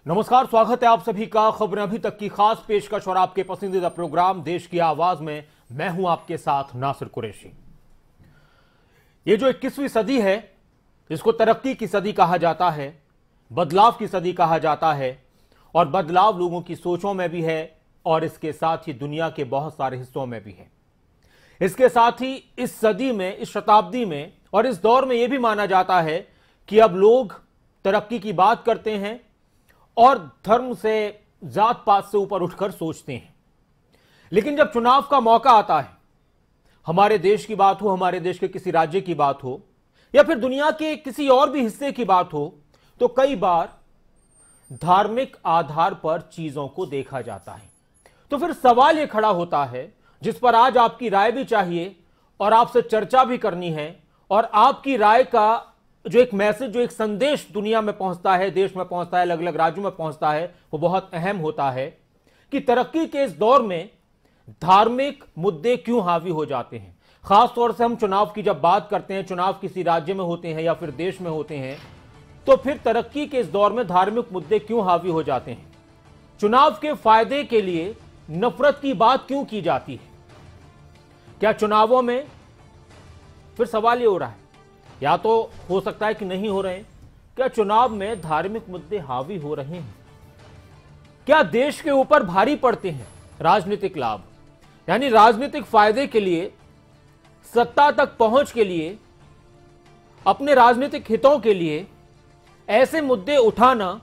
नमस्कार, स्वागत है आप सभी का खबरें अभी तक की खास पेशकश और आपके पसंदीदा प्रोग्राम देश की आवाज में। मैं हूं आपके साथ नासिर कुरैशी। ये जो 21वीं सदी है, इसको तरक्की की सदी कहा जाता है, बदलाव की सदी कहा जाता है और बदलाव लोगों की सोचों में भी है और इसके साथ ही दुनिया के बहुत सारे हिस्सों में भी है। इसके साथ ही इस सदी में, इस शताब्दी में और इस दौर में यह भी माना जाता है कि अब लोग तरक्की की बात करते हैं और धर्म से, जात पात से ऊपर उठकर सोचते हैं। लेकिन जब चुनाव का मौका आता है, हमारे देश की बात हो, हमारे देश के किसी राज्य की बात हो या फिर दुनिया के किसी और भी हिस्से की बात हो, तो कई बार धार्मिक आधार पर चीजों को देखा जाता है। तो फिर सवाल यह खड़ा होता है, जिस पर आज आपकी राय भी चाहिए और आपसे चर्चा भी करनी है, और आपकी राय का जो एक मैसेज, जो एक संदेश दुनिया में पहुंचता है, देश में पहुंचता है, अलग अलग राज्यों में पहुंचता है, वो बहुत अहम होता है कि तरक्की के इस दौर में धार्मिक मुद्दे क्यों हावी हो जाते हैं। खासतौर से हम चुनाव की जब बात करते हैं, चुनाव किसी राज्य में होते हैं या फिर देश में होते हैं, तो फिर तरक्की के इस दौर में धार्मिक मुद्दे क्यों हावी हो जाते हैं। चुनाव के फायदे के लिए नफरत की बात क्यों की जाती है। क्या चुनावों में, फिर सवाल ये हो रहा है, या तो हो सकता है कि नहीं हो रहे हैं, क्या चुनाव में धार्मिक मुद्दे हावी हो रहे हैं। क्या देश के ऊपर भारी पड़ते हैं राजनीतिक लाभ, यानी राजनीतिक फायदे के लिए, सत्ता तक पहुंच के लिए, अपने राजनीतिक हितों के लिए ऐसे मुद्दे उठाना,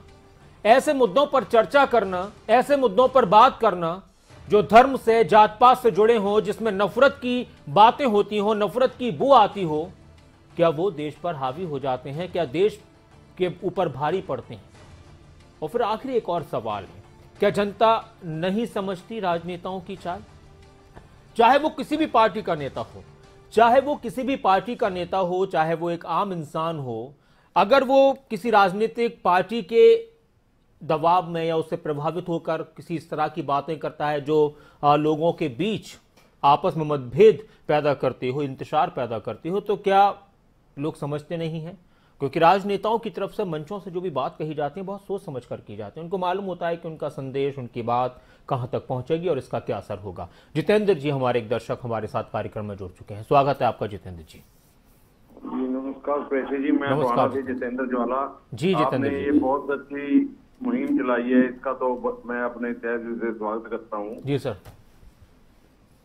ऐसे मुद्दों पर चर्चा करना, ऐसे मुद्दों पर बात करना जो धर्म से, जात पात से जुड़े हों, जिसमें नफरत की बातें होती हों, नफरत की बू आती हो, क्या वो देश पर हावी हो जाते हैं, क्या देश के ऊपर भारी पड़ते हैं। और फिर आखिरी एक और सवाल है, क्या जनता नहीं समझती राजनेताओं की चाल। चाहे वो किसी भी पार्टी का नेता हो, चाहे वो किसी भी पार्टी का नेता हो, चाहे वो एक आम इंसान हो, अगर वो किसी राजनीतिक पार्टी के दबाव में या उससे प्रभावित होकर किसी इस तरह की बातें करता है जो लोगों के बीच आपस में मतभेद पैदा करती हो, इंतशार पैदा करती हो, तो क्या लोग समझते नहीं हैं। क्योंकि राजनेताओं की तरफ से मंचों से जो भी बात कही जाती है, बहुत सोच समझ कर की जाती है। उनको मालूम होता है कि उनका संदेश, उनकी बात कहां तक पहुंचेगी और इसका क्या असर होगा। जितेंद्र जी हमारे एक दर्शक हमारे साथ कार्यक्रम में जुड़ चुके हैं। स्वागत है आपका जितेंद्र जी। नमस्कार प्रेषी जी, मैं टोहाना से जितेंद्र ज्वाला जी। जितेंद्र जी, ये बहुत अच्छी मुहिम चलाई है, इसका तो मैं अपने तहे दिल से स्वागत करता हूँ। जी सर।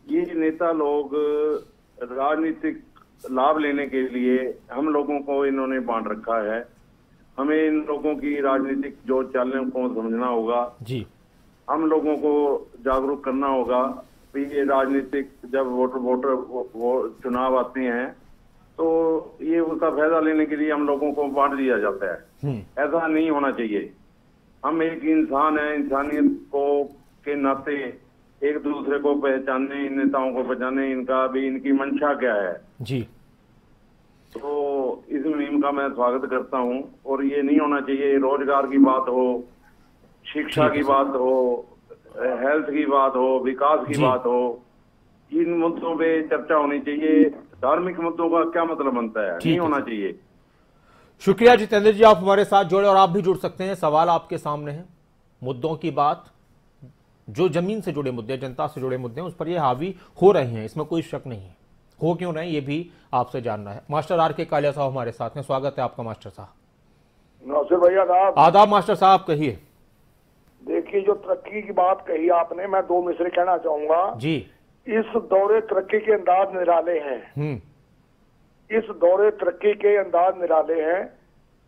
ये नेता लोग राजनीतिक लाभ लेने के लिए हम लोगों को इन्होंने बांट रखा है। हमें इन लोगों की राजनीतिक जो चालों को समझना होगा जी। हम लोगों को जागरूक करना होगा। ये राजनीतिक जब वोटर चुनाव आते हैं तो ये उसका फायदा लेने के लिए हम लोगों को बांट दिया जाता है। ऐसा नहीं होना चाहिए। हम एक इंसान है, इंसानियत को के नाते एक दूसरे को पहचाने, इन नेताओं को पहचाने, इनका भी, इनकी मंशा क्या है जी। तो इस मुहिम का मैं स्वागत करता हूं। और ये नहीं होना चाहिए, रोजगार की बात हो, शिक्षा की बात हो, हेल्थ की बात हो, विकास की बात हो, इन मुद्दों पे चर्चा होनी चाहिए। धार्मिक मुद्दों का क्या मतलब बनता है, नहीं होना चाहिए। शुक्रिया जितेंद्र जी, आप हमारे साथ जुड़े और आप भी जुड़ सकते हैं। सवाल आपके सामने है, मुद्दों की बात, जो जमीन से जुड़े मुद्दे, जनता से जुड़े मुद्दे हैं, उस पर ये हावी हो रहे हैं, इसमें कोई शक नहीं है। हो क्यों रहे हैं ये भी आपसे जानना है। मास्टर आर के कालिया साहब हमारे साथ हैं। स्वागत है आपका मास्टर साहब। नमस्ते भैया साहब। आदाब मास्टर साहब, कहिए। देखिए, जो तरक्की की बात कही आपने, मैं दो मिसरे कहना चाहूंगा जी। इस दौरे तरक्की के अंदाज निराले हैं। इस दौरे तरक्की के अंदाज निराले हैं।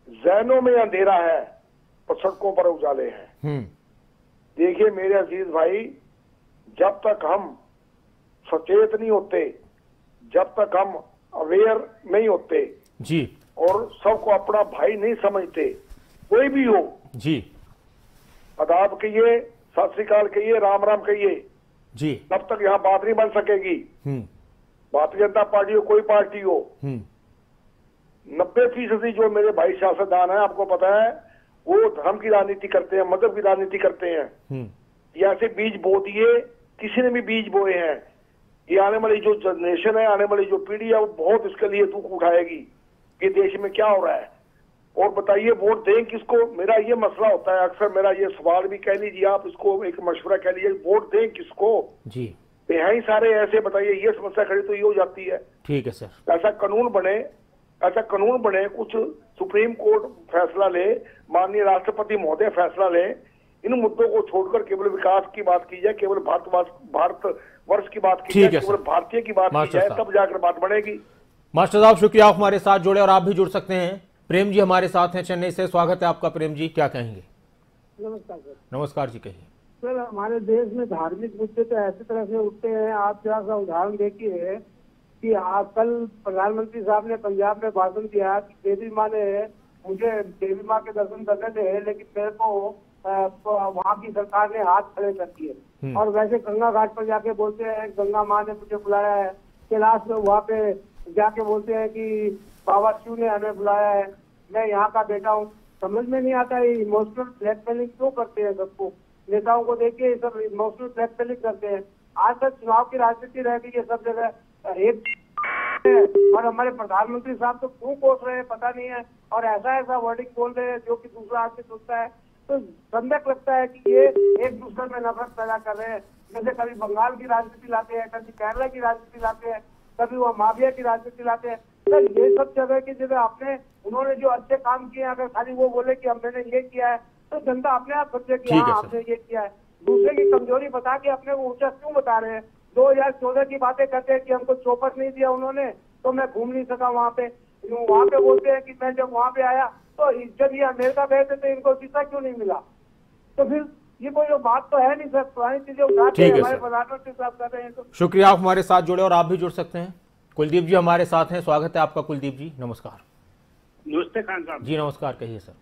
जहनों में अंधेरा है और सड़कों पर उजाले हैं। देखिए मेरे अजीज भाई, जब तक हम सचेत नहीं होते, जब तक हम अवेयर नहीं होते जी, और सबको अपना भाई नहीं समझते, कोई भी हो जी, आदाब कहिए, सत श्री अकाल कहिए, राम राम कहिए जी, तब तक यहाँ बात नहीं बन सकेगी। भारतीय जनता पार्टी हो, कोई पार्टी हो, 90% जो मेरे भाई सियासतदान है, आपको पता है, वो धर्म की राजनीति करते हैं, मजहब की राजनीति करते हैं। ये ऐसे बीज बो दिए, किसी ने भी बीज बोए हैं। ये आने वाली जो जनरेशन है, आने वाली जो पीढ़ी है, वो बहुत इसके लिए दुख उठाएगी कि देश में क्या हो रहा है। और बताइए वोट दें किसको। मेरा ये मसला होता है, अक्सर मेरा ये सवाल भी कह लीजिए आप, इसको एक मशवरा कह लीजिए, वोट दें किसको जी। ही सारे ऐसे बताइए, ये समस्या खड़ी तो ये हो जाती है। ठीक है सर। ऐसा कानून बने, कुछ सुप्रीम कोर्ट फैसला ले, माननीय राष्ट्रपति महोदय फैसला ले, इन मुद्दों को छोड़कर केवल विकास की बात की जाए, केवल भारतवर्ष की बात की जाए, केवल भारतीय की बात की जाए, तब जाकर बात बनेगी। मास्टर साहब शुक्रिया, आप हमारे साथ जुड़े और आप भी जुड़ सकते हैं। प्रेम जी हमारे साथ हैं चेन्नई से, स्वागत है आपका। प्रेम जी क्या कहेंगे? नमस्कार सर। नमस्कार जी, कहिए। सर हमारे देश में धार्मिक मुद्दे तो ऐसी तरह से उठते हैं, आप जरा सा उदाहरण देखिए कि कल प्रधानमंत्री साहब ने पंजाब में भाषण दिया कि देवी माँ ने मुझे देवी माँ के दर्शन करने थे, लेकिन मेरे को वहाँ की सरकार ने हाथ खड़े कर दिए। और वैसे गंगा घाट पर जाके बोलते हैं गंगा माँ ने मुझे बुलाया है, कैलाश में वहाँ पे जाके बोलते हैं कि बाबा शिव ने हमें बुलाया है, मैं यहाँ का बेटा हूँ। समझ में नहीं आता है इमोशनल ब्लैकमेलिंग क्यों करते हैं सबको। नेताओं को देखिए ये सब इमोशनल ब्लैकमेलिंग करते हैं। आज तक चुनाव की राजनीति रह गई है सब जगह एक, और हमारे प्रधानमंत्री साहब तो क्यों कोस रहे हैं पता नहीं है, और ऐसा वर्डिंग बोल रहे हैं जो कि दूसरा आदमी सोचता है। तो संदेह लगता है कि ये एक दूसरे में नफरत पैदा कर रहे हैं। जैसे कभी बंगाल की राजनीति लाते हैं, कभी केरला की राजनीति लाते हैं, कभी वो माफिया की राजनीति लाते हैं। सर ये सब जगह की जगह उन्होंने जो अच्छे काम किए, अगर खाली वो बोले कि हमने ये किया है, तो जनता अपने आप सोचे कि हाँ आपने ये किया है। दूसरे की कमजोरी बता के अपने को ऊंचा क्यों बता रहे हैं। 2014 की बातें करते हैं कि हमको चौपर नहीं दिया उन्होंने तो मैं घूम नहीं सका वहाँ पे बोलते हैं कि मैं जब वहाँ पे आया तो जब ये अमेरिका गए थे तो इनको वीजा क्यों नहीं मिला। तो फिर ये कोई बात तो है नहीं सर, पुरानी चीजें उठाते हैं हमारे प्रधानमंत्री साहब कर रहे हैं। तो शुक्रिया, आप हमारे साथ जुड़े और आप भी जुड़ सकते हैं। कुलदीप जी हमारे साथ हैं, स्वागत है आपका। कुलदीप जी नमस्कार। नमस्ते खान साहब जी। नमस्कार, कहिए सर।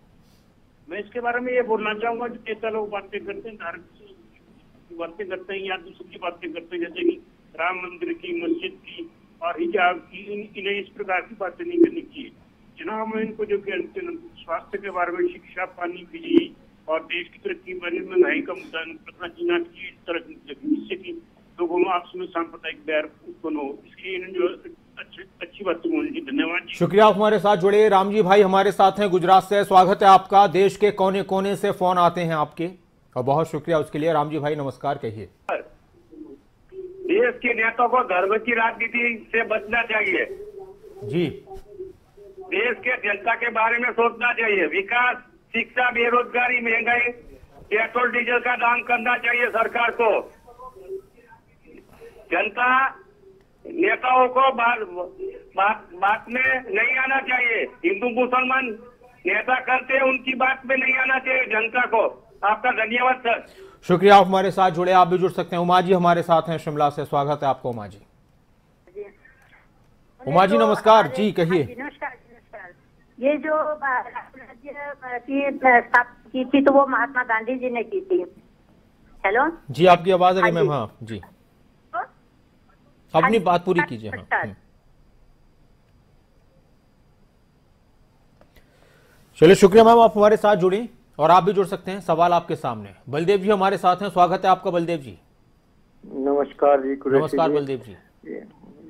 मैं इसके बारे में ये बोलना चाहूंगा कि नेता लोग बातें करते हैं, धार्मिक बातें करते हैं या दूसरी की बातें करते हैं, जैसे कि राम मंदिर की, मस्जिद की और हिजाब की, इन्हें इस प्रकार की बातें नहीं करनी चाहिए। चुनाव में इनको जो स्वास्थ्य के बारे में, शिक्षा, पानी, बिजली और देश की तरक्की के बारे में, महंगाई का मुद्दा करना जीना चाहिए, इस तरह की जिससे कि लोगों में आपस में सांप्रदायिक बैर उत्पन्न हो। इसलिए इन्हें जो अच्छी बातें बोलनी चाहिए। धन्यवाद। शुक्रिया, आप हमारे साथ जुड़े। रामजी भाई हमारे साथ हैं गुजरात से, स्वागत है आपका। देश के कोने कोने से फोन आते हैं आपके और बहुत शुक्रिया उसके लिए। रामजी भाई नमस्कार, कहिए। देश के नेताओं को धर्म की राजनीति से बचना चाहिए जी। देश के जनता के बारे में सोचना चाहिए। विकास, शिक्षा, बेरोजगारी, महंगाई, पेट्रोल डीजल का दाम करना चाहिए सरकार को। जनता नेताओं को बात में नहीं आना चाहिए। हिंदू मुसलमान नेता करते हैं, उनकी बात में नहीं आना चाहिए जनता को। आपका धन्यवाद सर। शुक्रिया, आप हमारे साथ जुड़े। आप भी जुड़ सकते हैं। उमा जी हमारे साथ हैं शिमला से, स्वागत है आपको उमा जी। उमा जी नमस्कार जी, कहिए। नमस्कार। ये जो राज्य की थी तो वो महात्मा गांधी जी ने की थी। हेलो जी, आपकी आवाज आ रही मैम। हाँ जी, अपनी बात पूरी कीजिए। हाँ चलिए, शुक्रिया मैम, आप हमारे साथ जुड़ी और आप भी जुड़ सकते हैं। सवाल आपके सामने। बलदेव जी हमारे साथ हैं, स्वागत है आपका बलदेव जी। नमस्कार जी। नमस्कार बलदेव जी।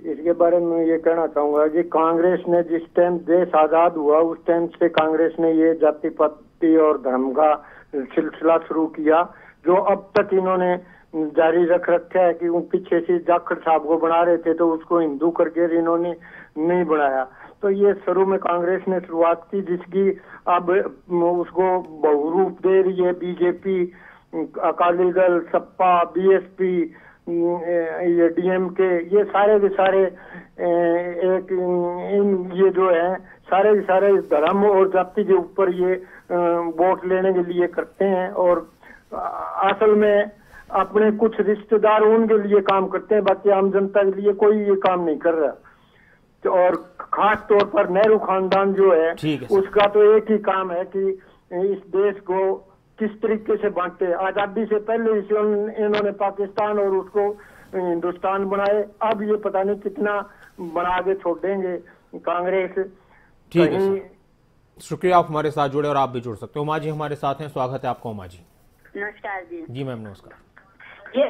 इसके बारे में ये कहना चाहूंगा कि कांग्रेस ने जिस टाइम देश आजाद हुआ उस टाइम से कांग्रेस ने ये जाति पाति और धर्म का सिलसिला शुरू किया, जो अब तक इन्होंने जारी रख रखा है कि उन पीछे से जाखड़ साहब को बना रहे थे तो उसको हिंदू करके इन्होंने नहीं बनाया। तो ये शुरू में कांग्रेस ने शुरुआत की, जिसकी अब उसको बहुरूप दे रही है बीजेपी, अकाली दल, सपा, बीएसपी, ये डीएमके, ये सारे के सारे एक ये जो है सारे के सारे धर्म और जाति के ऊपर ये वोट लेने के लिए करते हैं और असल में अपने कुछ रिश्तेदार उनके लिए काम करते हैं, बाकी आम जनता के लिए कोई ये काम नहीं कर रहा। और खास तौर पर नेहरू खानदान जो है उसका तो एक ही काम है कि इस देश को किस तरीके से बांटते। आजादी से पहले इन्होंने पाकिस्तान और उसको हिंदुस्तान बनाए, अब ये पता नहीं कितना बना के छोड़ देंगे कांग्रेस। ठीक है, शुक्रिया, आप हमारे साथ जुड़े और आप भी जुड़ सकते हो। उमा जी हमारे साथ हैं, स्वागत है आपका उमा जी। नमस्कार जी। जी मैम नमस्कार। ये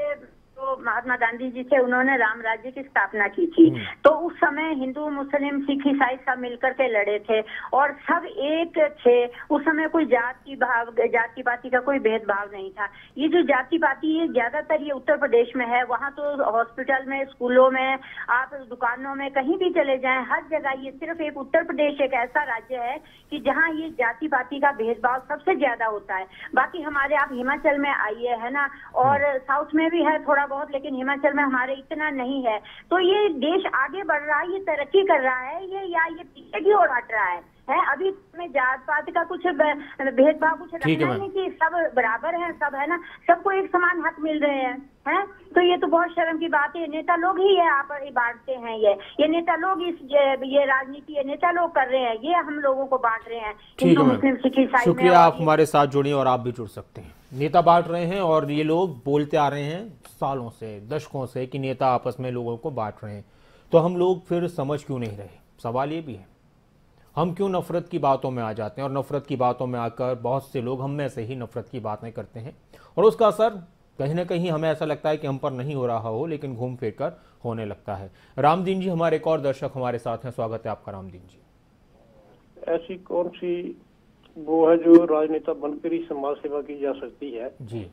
तो महात्मा गांधी जी थे, उन्होंने राम राज्य की स्थापना की थी। तो उस समय हिंदू, मुस्लिम, सिख, ईसाई सब मिलकर के लड़े थे और सब एक थे। उस समय कोई जाति पाति का कोई भेदभाव नहीं था। ये जो जाति पाति है ज्यादातर ये उत्तर प्रदेश में है। वहाँ तो हॉस्पिटल में, स्कूलों में, आप दुकानों में कहीं भी चले जाएं, हर जगह ये सिर्फ एक उत्तर प्रदेश एक ऐसा राज्य है कि जहाँ ये जाति पाति का भेदभाव सबसे ज्यादा होता है। बाकी हमारे आप हिमाचल में आइए, है ना, और साउथ में भी है थोड़ा बहुत, लेकिन हिमाचल में हमारे इतना नहीं है। तो ये देश आगे बढ़ रहा है, ये तरक्की कर रहा है, ये पीछे की ओर हट रहा है। अभी में जात पात का कुछ भेदभाव कुछ रखना नहीं कि सब बराबर हैं, सब, है ना, सबको एक समान हक मिल रहे हैं। तो ये तो बहुत शर्म की बात है। नेता लोग ही ये आप बांटते हैं, ये नेता लोग ये राजनीति ये नेता लोग कर रहे हैं, ये हम लोगों को बांट रहे हैं। ठीक है, मुस्लिम, सिख, ईसाई। शुक्रिया, आप हमारे साथ जुड़िए और आप भी जुड़ सकते हैं। नेता बांट रहे हैं और ये लोग बोलते आ रहे हैं सालों से, दशकों से कि नेता आपस में लोगों को बांट रहे हैं। तो हम लोग फिर समझ क्यों नहीं रहे? सवाल ये भी है, हम क्यों नफरत की बातों में आ जाते हैं और नफरत की बातों में आकर बहुत से लोग हम में से ही नफरत की बातें करते हैं और उसका असर कहीं ना कहीं हमें ऐसा लगता है कि हम पर नहीं हो रहा हो, लेकिन घूम फिर कर होने लगता है। रामदीन जी हमारे एक और दर्शक हमारे साथ हैं, स्वागत है आपका रामदीन जी। ऐसी कौन सी वो है जो राजनेता बनकर ही समाज सेवा की जा सकती है? जी,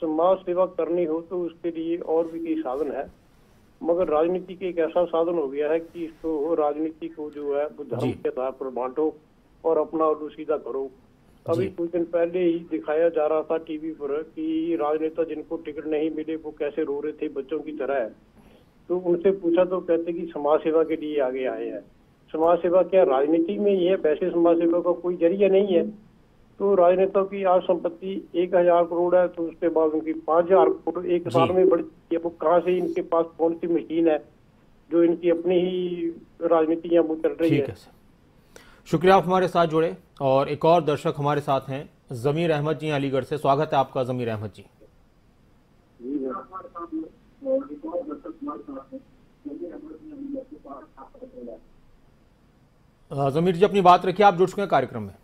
समाज सेवा करनी हो तो उसके लिए और भी कई साधन है, मगर राजनीति के एक ऐसा साधन हो गया है कि इसको राजनीति को जो है धर्म के आधार पर बांटो और अपना और सीधा करो। अभी कुछ दिन पहले ही दिखाया जा रहा था टीवी पर कि राजनेता जिनको टिकट नहीं मिले वो कैसे रो रहे थे बच्चों की तरह। तो उनसे पूछा तो कहते कि समाज सेवा के लिए आगे आए हैं। समाज सेवा क्या राजनीति में ही है? वैसे समाज सेवा का कोई जरिया नहीं है। तो राजनेताओं की आज संपत्ति 1000 करोड़ है, तो उसके बाद उनकी 5000 करोड़ एक साल में बढ़ती है। वो कहाँ से, इनके पास कौन सी मशीन है जो इनकी अपनी ही राजनीति वो चल रही है? शुक्रिया, आप हमारे साथ जुड़े। और एक और दर्शक हमारे साथ हैं, जमीर अहमद जी अलीगढ़ से, स्वागत है आपका जमीर अहमद जी। जमीर जी अपनी बात रखिए, आप जुड़ चुके हैं कार्यक्रम में।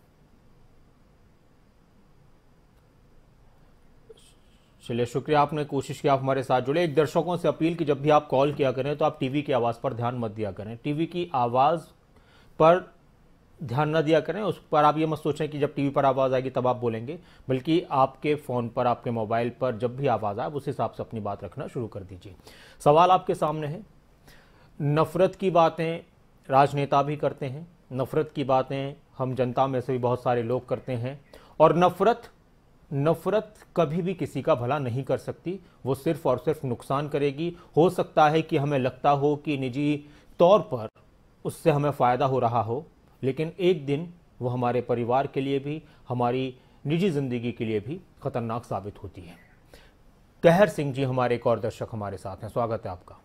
चलिए, शुक्रिया, आपने कोशिश की, आप हमारे साथ जुड़े। एक दर्शकों से अपील कि जब भी आप कॉल किया करें तो आप टीवी की आवाज़ पर ध्यान मत दिया करें, टीवी की आवाज़ पर ध्यान न दिया करें। उस पर आप ये मत सोचें कि जब टीवी पर आवाज़ आएगी तब आप बोलेंगे, बल्कि आपके फ़ोन पर, आपके मोबाइल पर जब भी आवाज़ आए उस हिसाब से अपनी बात रखना शुरू कर दीजिए। सवाल आपके सामने है, नफ़रत की बातें राजनेता भी करते हैं, नफ़रत की बातें हम जनता में से भी बहुत सारे लोग करते हैं, और नफ़रत कभी भी किसी का भला नहीं कर सकती, वो सिर्फ़ और सिर्फ नुकसान करेगी। हो सकता है कि हमें लगता हो कि निजी तौर पर उससे हमें फ़ायदा हो रहा हो, लेकिन एक दिन वो हमारे परिवार के लिए भी, हमारी निजी ज़िंदगी के लिए भी ख़तरनाक साबित होती है। कहर सिंह जी हमारे एक और दर्शक हमारे साथ हैं, स्वागत है आपका।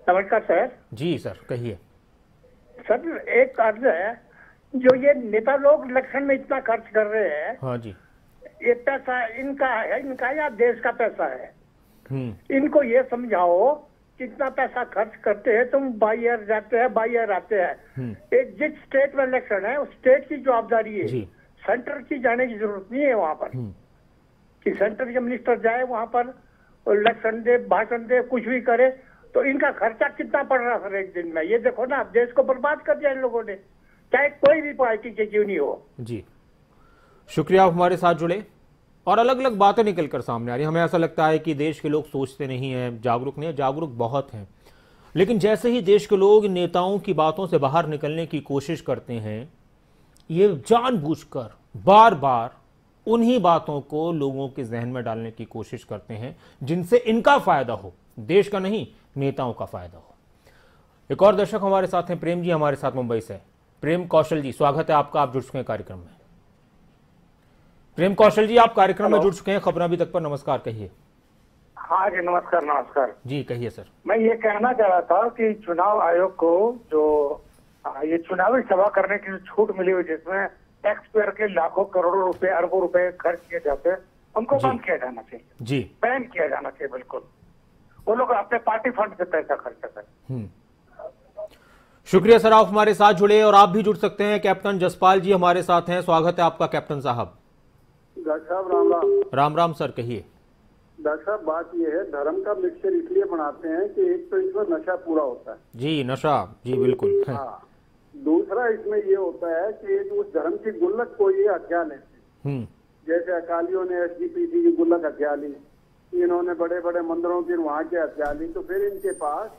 नमस्कार सर। जी सर, कहिए सर। एक कार्य है जो ये नेता लोग इलेक्शन में इतना खर्च कर रहे हैं। हाँ जी। ये पैसा इनका है, इनका या देश का पैसा है? इनको ये समझाओ कितना पैसा खर्च करते हैं तुम, बाहर जाते हैं बाहर आते हैं। एक जिस स्टेट में इलेक्शन है उस स्टेट की जवाबदारी है, सेंटर की जाने की जरूरत नहीं है वहाँ पर कि सेंटर के मिनिस्टर जाए वहाँ पर इलेक्शन दे, भाषण दे, कुछ भी करे। तो इनका खर्चा कितना पड़ रहा सर एक दिन में? ये देखो ना, देश को बर्बाद कर दिया इन लोगों ने, चाहे कोई भी पार्टी के क्यों नहीं हो। जी, शुक्रिया, आप हमारे साथ जुड़े। और अलग अलग बातें निकल कर सामने आ रही हैं। हमें ऐसा लगता है कि देश के लोग सोचते नहीं हैं, जागरूक नहीं है, जागरूक बहुत हैं, लेकिन जैसे ही देश के लोग नेताओं की बातों से बाहर निकलने की कोशिश करते हैं, ये जानबूझकर बार बार उन्हीं बातों को लोगों के जहन में डालने की कोशिश करते हैं जिनसे इनका फायदा हो, देश का नहीं, नेताओं का फायदा हो। एक और दर्शक हमारे साथ हैं, प्रेम जी हमारे साथ मुंबई से। प्रेम कौशल जी, स्वागत है आपका, आप जुड़ चुके हैं कार्यक्रम में। प्रेम कौशल जी, आप कार्यक्रम में जुड़ चुके हैं खबर अभी तक पर, नमस्कार, कहिए। हाँ जी, नमस्कार। नमस्कार जी, कहिए सर। मैं ये कहना चाह रहा था कि चुनाव आयोग को जो ये चुनावी सभा करने की छूट मिली हुई, जिसमें टैक्स पेयर के लाखों करोड़ों रुपए, अरबों रुपए खर्च किए जाते हैं, उनको बंद किया जाना चाहिए जी, बैन किया जाना चाहिए बिल्कुल। वो लोग अपने पार्टी फंड से पैसा खर्च करें। शुक्रिया सर, आप हमारे साथ जुड़े और आप भी जुड़ सकते हैं। कैप्टन जसपाल जी हमारे साथ हैं, स्वागत है आपका कैप्टन साहब। राम राम। राम राम सर, कहिए। डॉक्टर साहब बात ये है, धर्म का मिक्सचर इसलिए बनाते हैं कि एक तो इसमें नशा पूरा होता है। जी नशा, जी बिल्कुल। हाँ, दूसरा इसमें ये होता है कि उस धर्म की गुल्लक को ये हथिया लेते हैं। जैसे अकालियों ने एसजीपीसी की गुल्लक हथिया ली, इन्होंने बड़े बड़े मंदिरों की वहां के हथिया ली, तो फिर इनके पास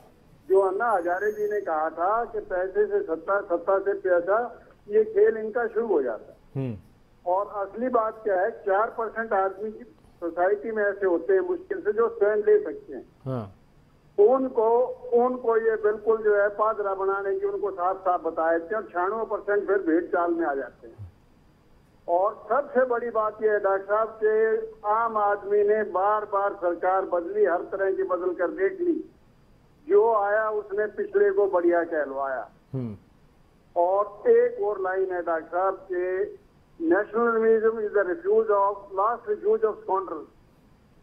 जो अन्ना हजारे जी ने कहा था कि पैसे से सत्ता, सत्ता से पैसा, ये खेल इनका शुरू हो जाता है। और असली बात क्या है, 4% आदमी की सोसाइटी में ऐसे होते हैं मुश्किल से जो स्टैंड ले सकते हैं। उनको ये बिल्कुल जो है पादरा बनाने की उनको साफ साफ बताए थे, और 96% फिर भेड़ चाल में आ जाते हैं। और सबसे बड़ी बात यह है डॉक्टर साहब के आम आदमी ने बार बार सरकार बदली, हर तरह की बदल कर देख ली, जो आया उसने पिछले को बढ़िया कहलवाया। और एक और लाइन है डॉक्टर साहब के, nationalism is the refuge of last refuge of scoundrel.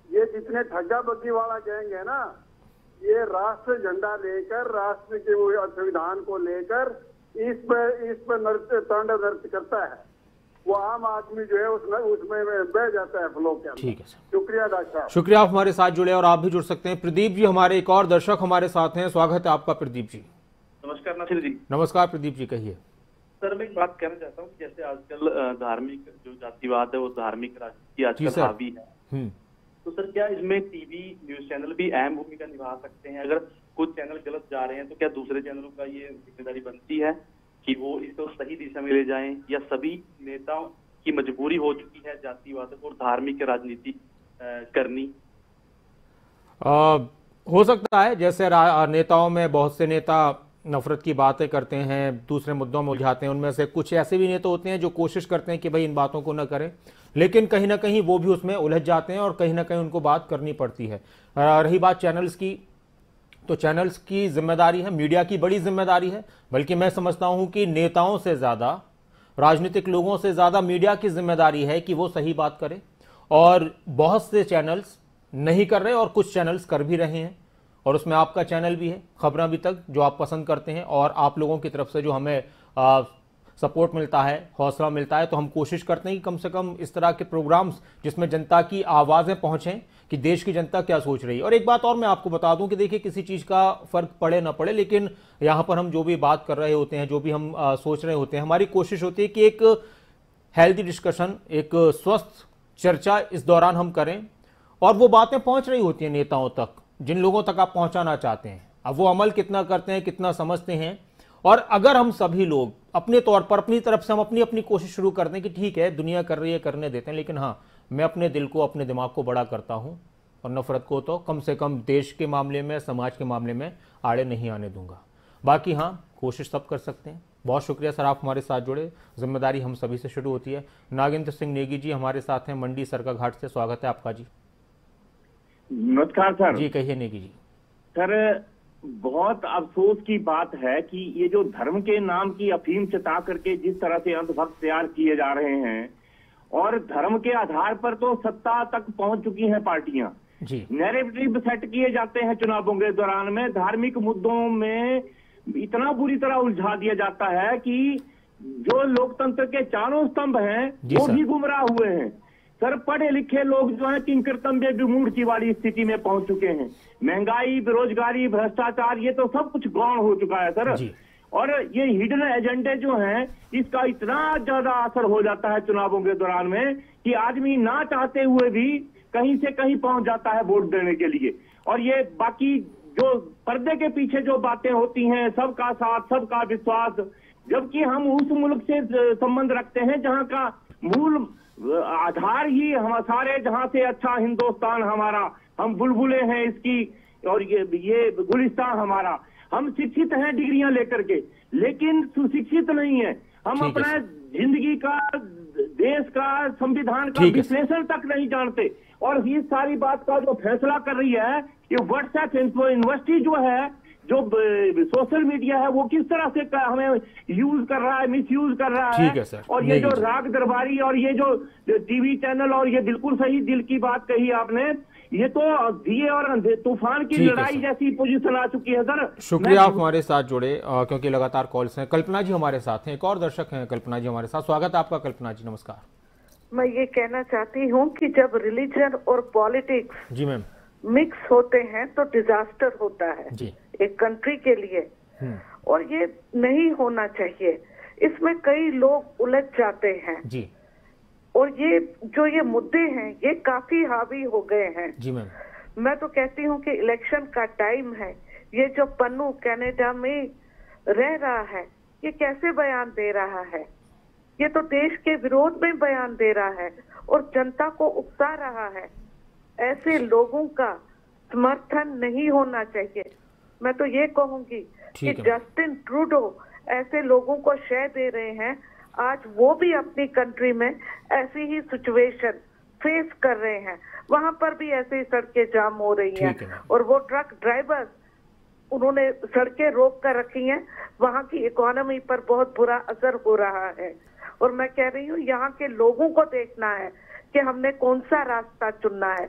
ये जितने ठग्गा बग्गी वाला गैंग है ना, ये राष्ट्र झंडा लेकर, राष्ट्र के संविधान को लेकर इस पर नृत्य, तांडव नृत्य करता है। वो आम आदमी जो है उसमें बह जाता है फ्लो के अंदर। ठीक है सर, शुक्रिया डॉक्टर साहब। शुक्रिया, आप हमारे साथ जुड़े और आप भी जुड़ सकते हैं। प्रदीप जी हमारे एक और दर्शक हमारे साथ हैं, स्वागत है आपका प्रदीप जी। नमस्कार नासिर जी। नमस्कार प्रदीप जी, कहिए। सर मैं एक बात कहना चाहता हूँ, जैसे आजकल धार्मिक जो जातिवाद है वो धार्मिक राजनीति आजकल हावी है, तो सर क्या इसमें टीवी न्यूज चैनल भी अहम भूमिका निभा सकते हैं? अगर कुछ चैनल गलत जा रहे हैं तो क्या दूसरे चैनलों का ये जिम्मेदारी बनती है कि वो इसको सही दिशा में ले जाएं, या सभी नेताओं की मजबूरी हो चुकी है जातिवाद और धार्मिक राजनीति करनी? हो सकता है, जैसे नेताओं में बहुत से नेता नफरत की बातें करते हैं, दूसरे मुद्दों में उलझाते हैं, उनमें से कुछ ऐसे भी नेता होते हैं जो कोशिश करते हैं कि भाई इन बातों को न करें, लेकिन कहीं ना कहीं वो भी उसमें उलझ जाते हैं और कहीं ना कहीं उनको बात करनी पड़ती है। रही बात चैनल्स की, तो चैनल्स की जिम्मेदारी है, मीडिया की बड़ी जिम्मेदारी है, बल्कि मैं समझता हूं कि नेताओं से ज़्यादा, राजनीतिक लोगों से ज़्यादा मीडिया की जिम्मेदारी है कि वो सही बात करे। और बहुत से चैनल्स नहीं कर रहे और कुछ चैनल्स कर भी रहे हैं, और उसमें आपका चैनल भी है खबरें अभी तक जो आप पसंद करते हैं, और आप लोगों की तरफ से जो हमें सपोर्ट मिलता है, हौसला मिलता है, तो हम कोशिश करते हैं कि कम से कम इस तरह के प्रोग्राम्स जिसमें जनता की आवाज़ें पहुँचें कि देश की जनता क्या सोच रही है। और एक बात और मैं आपको बता दूं कि देखिए, किसी चीज़ का फ़र्क पड़े ना पड़े, लेकिन यहाँ पर हम जो भी बात कर रहे होते हैं, जो भी हम सोच रहे होते हैं, हमारी कोशिश होती है कि एक हेल्दी डिस्कशन, एक स्वस्थ चर्चा इस दौरान हम करें, और वो बातें पहुँच रही होती हैं नेताओं तक, जिन लोगों तक आप पहुँचाना चाहते हैं। अब वो अमल कितना करते हैं, कितना समझते हैं, और अगर हम सभी लोग अपने तौर पर अपनी तरफ से हम अपनी अपनी कोशिश शुरू कर दें कि ठीक है दुनिया कर रही है, करने देते हैं, लेकिन हाँ मैं अपने दिल को, अपने दिमाग को बड़ा करता हूं, और नफरत को तो कम से कम देश के मामले में, समाज के मामले में आड़े नहीं आने दूंगा। बाकी हाँ, कोशिश सब कर सकते हैं। बहुत शुक्रिया सर, आप हमारे साथ जुड़े। जिम्मेदारी हम सभी से शुरू होती है। नागेंद्र सिंह नेगी जी हमारे साथ हैं मंडी सरकाघाट से, स्वागत है आपका जी। नमस्कार सर जी, कहिए नेगी जी। सर बहुत अफसोस की बात है कि ये जो धर्म के नाम की अफीम चटा करके जिस तरह से अंधभक्त तैयार किए जा रहे हैं, और धर्म के आधार पर तो सत्ता तक पहुंच चुकी हैं पार्टियां, नैरेटिव सेट किए जाते हैं चुनावों के दौरान में, धार्मिक मुद्दों में इतना बुरी तरह उलझा दिया जाता है कि जो लोकतंत्र के चारों स्तंभ हैं वो भी गुमराह हुए हैं। सर पढ़े लिखे लोग जो है किंकर तंबे विमूढ़ वाली स्थिति में पहुंच चुके हैं। महंगाई, बेरोजगारी, भ्रष्टाचार, ये तो सब कुछ गौण हो चुका है सर। और ये हिडन एजेंडे जो हैं, इसका इतना ज्यादा असर हो जाता है चुनावों के दौरान में कि आदमी ना चाहते हुए भी कहीं से कहीं पहुंच जाता है वोट देने के लिए। और ये बाकी जो पर्दे के पीछे जो बातें होती हैं, सबका साथ, सबका विश्वास, जबकि हम उस मुल्क से संबंध रखते हैं जहां का मूल आधार ही हम सारे, जहां से अच्छा हिंदुस्तान हमारा, हम बुलबुलें हैं इसकी, और ये गुलिस्तान हमारा। हम शिक्षित हैं डिग्रियां लेकर के, लेकिन सुशिक्षित नहीं है। हम अपना जिंदगी का, देश का, संविधान का विश्लेषण तक नहीं जानते। और इस सारी बात का जो फैसला कर रही है ये व्हाट्सएप यूनिवर्सिटी जो है, जो सोशल मीडिया है, वो किस तरह से हमें यूज कर रहा है, मिस यूज कर रहा है। और ये जो राग दरबारी और ये जो टीवी चैनल, और ये बिल्कुल सही दिल की बात कही आपने, ये तो दिए और तूफान की लड़ाई जैसी पोजीशन आ चुकी है सर। शुक्रिया आप हमारे साथ जुड़े, क्योंकि लगातार कॉल्स हैं। कल्पना जी हमारे साथ हैं, एक और दर्शक हैं कल्पना जी हमारे साथ, स्वागत है आपका कल्पना जी। नमस्कार। मैं ये कहना चाहती हूँ कि जब रिलीजन और पॉलिटिक्स जी मैम मिक्स होते हैं तो डिजास्टर होता है जी एक कंट्री के लिए, और ये नहीं होना चाहिए। इसमें कई लोग उलझ जाते हैं जी, और ये जो ये मुद्दे हैं ये काफी हावी हो गए हैं जी मैम। मैं तो कहती हूँ कि इलेक्शन का टाइम है। ये जो पन्नू कनाडा में रह रहा है ये कैसे बयान दे रहा है? ये तो देश के विरोध में बयान दे रहा है और जनता को उकसा रहा है। ऐसे लोगों का समर्थन नहीं होना चाहिए। मैं तो ये कहूंगी कि जस्टिन ट्रूडो ऐसे लोगों को शय दे रहे हैं। आज वो भी अपनी कंट्री में ऐसी ही सिचुएशन फेस कर रहे हैं, वहां पर भी ऐसे ही सड़कें जाम हो रही हैं और वो ट्रक ड्राइवर्स उन्होंने सड़कें रोक कर रखी हैं। वहां की इकोनॉमी पर बहुत बुरा असर हो रहा है और मैं कह रही हूँ यहाँ के लोगों को देखना है कि हमने कौन सा रास्ता चुनना है।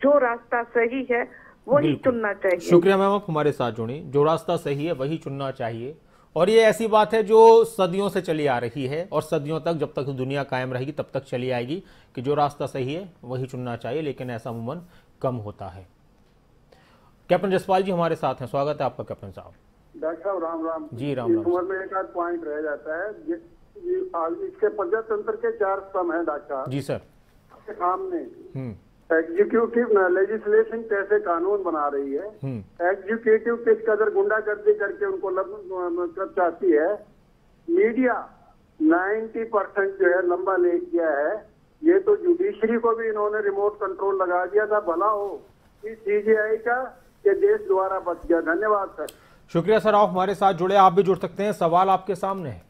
जो रास्ता सही है वही चुनना चाहिए। शुक्रिया मैम, आप हमारे साथ जुड़ी। जो रास्ता सही है वही चुनना चाहिए, और ये ऐसी बात है जो सदियों से चली आ रही है और सदियों तक, जब तक दुनिया कायम रहेगी तब तक चली आएगी कि जो रास्ता सही है वही चुनना चाहिए, लेकिन ऐसा अमूमन कम होता है। कैप्टन जसपाल जी हमारे साथ हैं, स्वागत है आपका कैप्टन साहब। डॉक्टर साहब राम राम जी। राम राम। उम्र में एक आध पॉइंट रह जाता है। इसके प्रजातंत्र के 4 स्तंभ हैं डॉक्टर जी सर। आपके सामने एग्जीक्यूटिव लेजिस्लेशन कैसे कानून बना रही है, एग्जीक्यूटिव किस कदर गुंडागर्दी करके उनको कर चाहती है, मीडिया 90% जो है लंबा ले गया है। ये तो जुडिशरी को भी इन्होंने रिमोट कंट्रोल लगा दिया था। भला हो कि सीजीआई का ये देश द्वारा बच गया। धन्यवाद सर। शुक्रिया सर, आप हमारे साथ जुड़े। आप भी जुड़ सकते हैं, सवाल आपके सामने है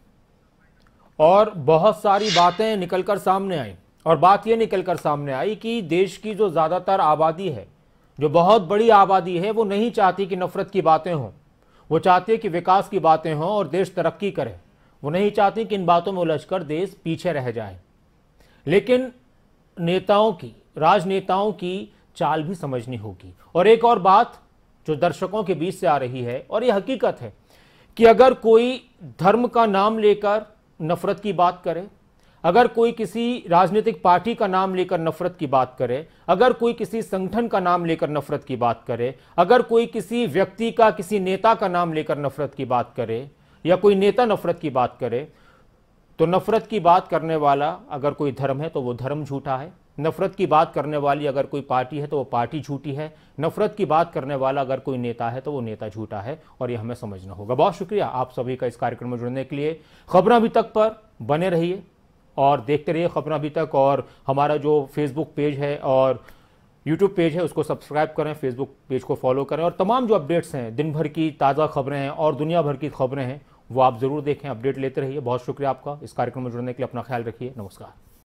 और बहुत सारी बातें निकलकर सामने आई। और बात यह निकलकर सामने आई कि देश की जो ज्यादातर आबादी है, जो बहुत बड़ी आबादी है, वो नहीं चाहती कि नफरत की बातें हों। वो चाहती है कि विकास की बातें हों और देश तरक्की करे। वो नहीं चाहती कि इन बातों में उलझकर देश पीछे रह जाए। लेकिन नेताओं की, राजनेताओं की चाल भी समझनी होगी। और एक और बात जो दर्शकों के बीच से आ रही है, और ये हकीकत है कि अगर कोई धर्म का नाम लेकर नफरत की बात करे, अगर कोई किसी राजनीतिक पार्टी का नाम लेकर नफरत की बात करे, अगर कोई किसी संगठन का नाम लेकर नफरत की बात करे, अगर कोई किसी व्यक्ति का, किसी नेता का नाम लेकर नफरत की बात करे, या कोई नेता नफरत की बात करे, तो नफरत की बात करने वाला अगर कोई धर्म है तो वो धर्म झूठा है। नफरत की बात करने वाली अगर कोई पार्टी है तो वो पार्टी झूठी है। नफरत की बात करने वाला अगर कोई नेता है तो वो नेता झूठा है, और ये हमें समझना होगा। बहुत शुक्रिया आप सभी का इस कार्यक्रम में जुड़ने के लिए। खबरें अभी तक पर बने रहिए और देखते रहिए खबरें अभी तक। और हमारा जो फेसबुक पेज है और यूट्यूब पेज है उसको सब्सक्राइब करें, फेसबुक पेज को फॉलो करें, और तमाम जो अपडेट्स हैं, दिन भर की ताज़ा खबरें हैं और दुनिया भर की खबरें हैं, वो आप ज़रूर देखें, अपडेट लेते रहिए। बहुत शुक्रिया आपका इस कार्यक्रम में जुड़ने के लिए। अपना ख्याल रखिए। नमस्कार।